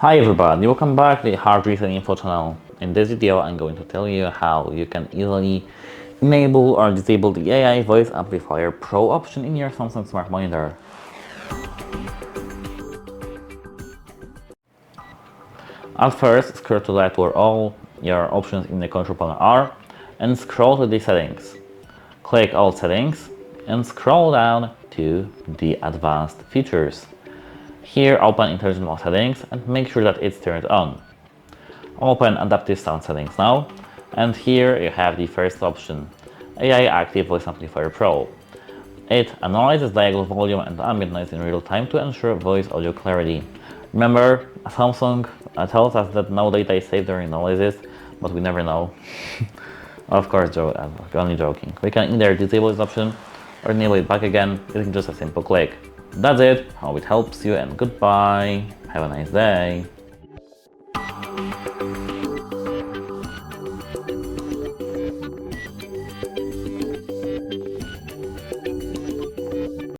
Hi everybody, welcome back to the Hard Reason Info channel. In this video I'm going to tell you how you can easily enable or disable the AI Voice Amplifier Pro option in your Samsung Smart Monitor. At first, scroll to the left where all your options in the control panel are and scroll to the settings. Click all settings and scroll down to the advanced features. Here open intelligent mode settings and make sure that it's turned on. Open adaptive sound settings now, and here you have the first option, AI Active Voice Amplifier Pro. It analyzes diagonal volume and ambient noise in real time to ensure voice audio clarity. Remember, Samsung tells us that no data is saved during analysis, but we never know. Of course, I'm only joking. We can either disable this option or enable it back again using just a simple click. That's it, hope it helps you, and goodbye. Have a nice day.